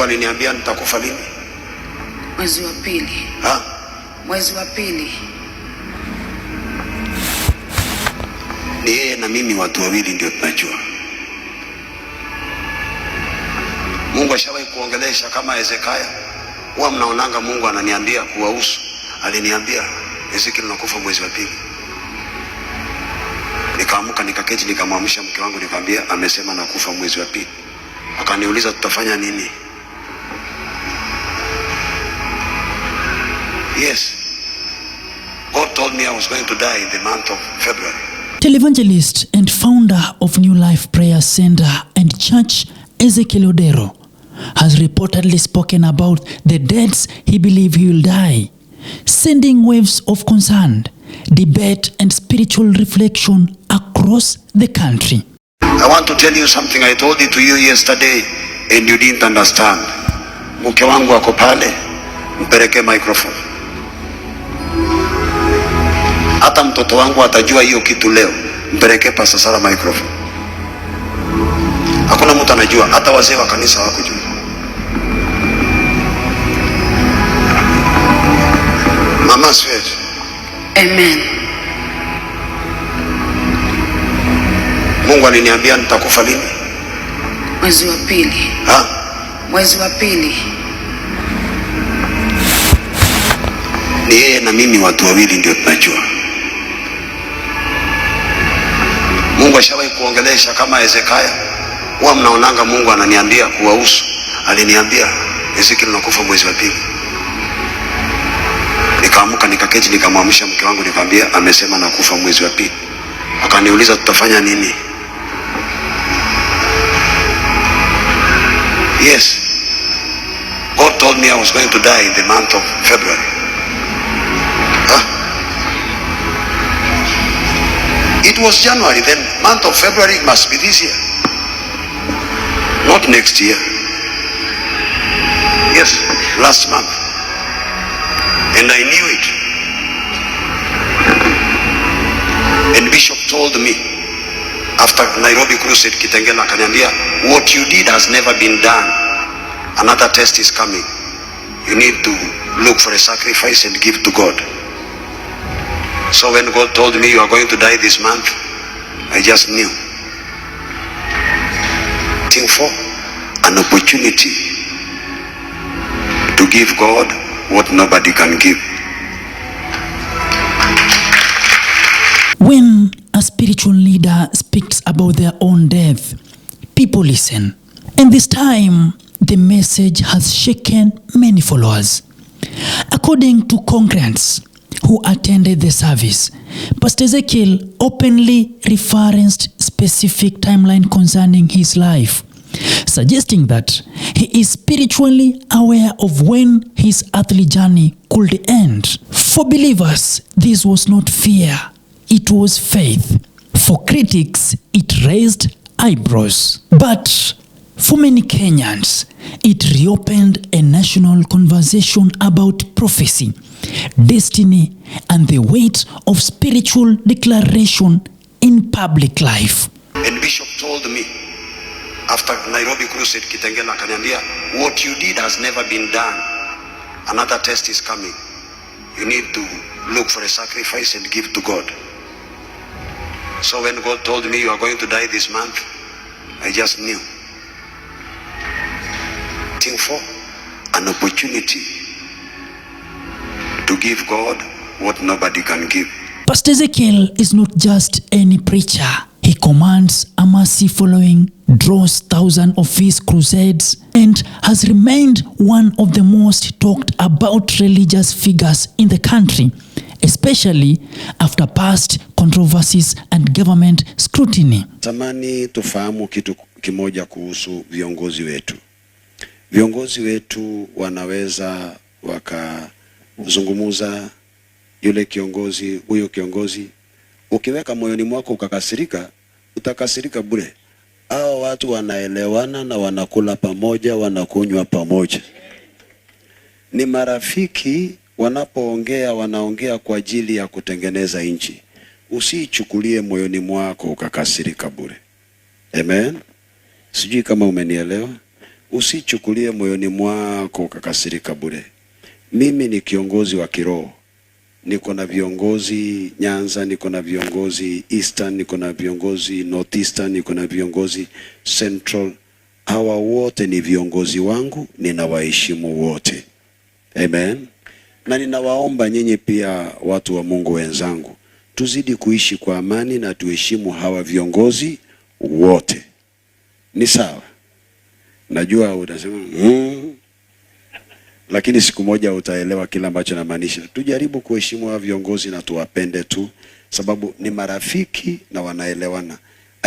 aliniambia nitakufa lini? Mwezi wa pili. Mwezi wa pili. Ni yeye na mimi, watu wawili ndio tunajua. Mungu ashawahi kuongelesha kama Ezekiel. Huwa mnaonanga Mungu ananiambia kuwahusu. Aliniambia Ezekiel nakufa mwezi wa pili. Nikaamuka nikaketi nikamwamsha mke wangu nikamwambia amesema nakufa mwezi wa pili. Akaniuliza tutafanya nini? Yes. God told me I was going to die in the month of February. Evangelist and founder of New Life Prayer Center and Church, Ezekiel'S, has reportedly spoken about the dates he believes he will die, sending waves of concern, debate and spiritual reflection across the country. I want to tell you something. I told it to you yesterday and you didn't understand. Mke wangu ako pale, mpeleke microphone. Hata mtoto wangu atajua hiyo kitu leo, mpeleke Pastor Sara microphone. Hakuna mtu anajua, hata wazee wa kanisa hawakujua. Mama sweet. Amen. Mungu aliniambia nitakufa lini? Mwezi wa pili. Mwezi wa pili. Ni yeye na mimi, watu wawili ndio tunajua. Mungu ashawahi kuongelesha kama Ezekiel. Huwa mnaonanga Mungu ananiambia kuwahusu. Aliniambia Ezekiel nakufa mwezi wa pili. Nikaamuka nikaketi nikamwamsha mke wangu nikamwambia amesema nakufa mwezi wa pili. Akaniuliza tutafanya nini? Yes. God told me I was going to die in the month of February. It was January, then month of February must be this year, not next year. Yes, last month. And I knew it. And Bishop told me after Nairobi crusade, Kitengela akaniambia, what you did has never been done. Another test is coming. You need to look for a sacrifice and give to God. So when God told me you are going to die this month, I just knew. Looking for an opportunity to give God what nobody can give. When a spiritual leader speaks about their own death, people listen. And this time, the message has shaken many followers. According to congregants who attended the service, Pastor Ezekiel openly referenced specific timeline concerning his life, suggesting that he is spiritually aware of when his earthly journey could end. For believers, this was not fear, it was faith. For critics, it raised eyebrows. But for many Kenyans, it reopened a national conversation about prophecy, destiny, and the weight of spiritual declaration in public life. And Bishop told me after Nairobi crusade, Kitengela akaniambia, what you did has never been done. Another test is coming. You need to look for a sacrifice and give to God. So when God told me you are going to die this month, I just knew. Looking for an opportunity to give God what nobody can give. Pastor Ezekiel is not just any preacher. He commands a massive following, draws thousands of his crusades, and has remained one of the most talked about religious figures in the country, especially after past controversies and government scrutiny. Tamani tufahamu kitu kimoja kuhusu viongozi wetu. Viongozi wetu wanaweza wakazungumuza yule kiongozi, huyo kiongozi. Ukiweka moyoni mwako ukakasirika, utakasirika bure. Hao watu wanaelewana na wanakula pamoja, wanakunywa pamoja. Ni marafiki, wanapoongea wanaongea kwa ajili ya kutengeneza nchi. Usichukulie moyoni mwako ukakasirika bure. Amen. Sijui kama umenielewa. Usichukulie moyoni mwako ukakasirika bure. Mimi ni kiongozi wa kiroho. Niko na viongozi Nyanza, niko na viongozi Eastern, niko na viongozi Northeastern, niko na viongozi Central. Hawa wote ni viongozi wangu, ninawaheshimu wote. Amen. Na ninawaomba nyinyi pia, watu wa Mungu wenzangu, tuzidi kuishi kwa amani na tuheshimu hawa viongozi wote. Ni sawa? Najua utasema lakini siku moja utaelewa kila ambacho namaanisha. Tujaribu kuheshimu hawa viongozi na tuwapende tu, sababu ni marafiki na wanaelewana.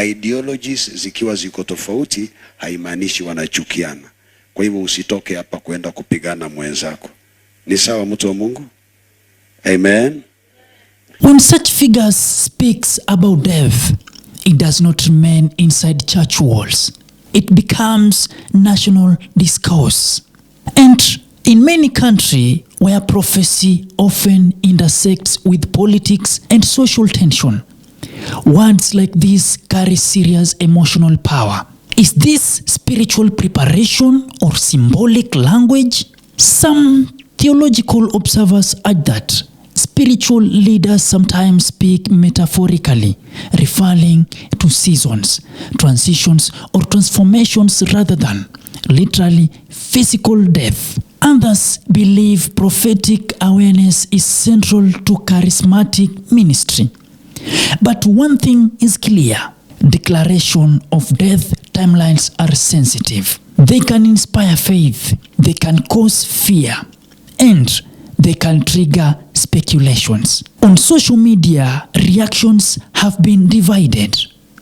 Ideologies zikiwa ziko tofauti haimaanishi wanachukiana. Kwa hivyo usitoke hapa kwenda kupigana mwenzako. Ni sawa, mtu wa Mungu? Amen. When such figures speaks about death, it does not remain inside church walls. It becomes national discourse. And in many countries where prophecy often intersects with politics and social tension, words like this carry serious emotional power. Is this spiritual preparation or symbolic language? Some theological observers urge that spiritual leaders sometimes speak metaphorically, referring to seasons, transitions, or transformations rather than literally physical death. Others believe prophetic awareness is central to charismatic ministry. But one thing is clear: declaration of death timelines are sensitive. They can inspire faith, they can cause fear, and they can trigger speculations. On social media, reactions have been divided.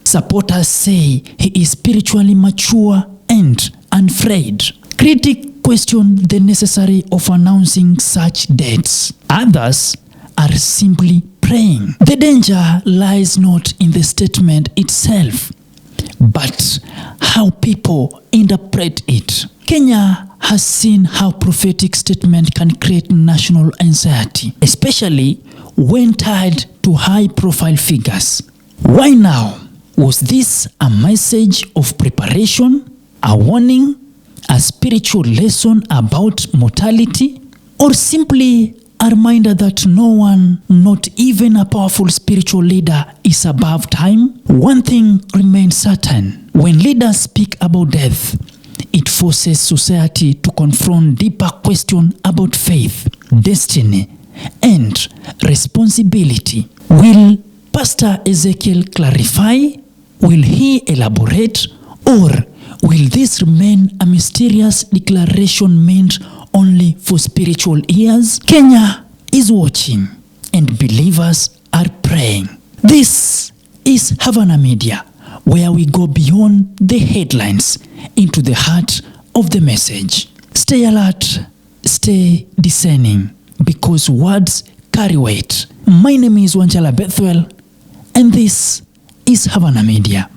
Supporters say he is spiritually mature and unafraid. Critics question the necessity of announcing such dates. Others are simply praying. The danger lies not in the statement itself, but how people interpret it. Kenya has seen how prophetic statement can create national anxiety, especially when tied to high-profile figures. Why now? Was this a message of preparation, a warning, a spiritual lesson about mortality, or simply a reminder that no one, not even a powerful spiritual leader, is above time? One thing remains certain: when leaders speak about death, it forces society to confront deeper questions about faith, destiny, and responsibility. Will Pastor Ezekiel clarify? Will he elaborate? Or will this remain a mysterious declaration meant only for spiritual ears? Kenya is watching and believers are praying. This is Havana Media, where we go beyond the headlines into the heart of the message. Stay alert, stay discerning, because words carry weight. My name is Evangelist, and this is Havana Media.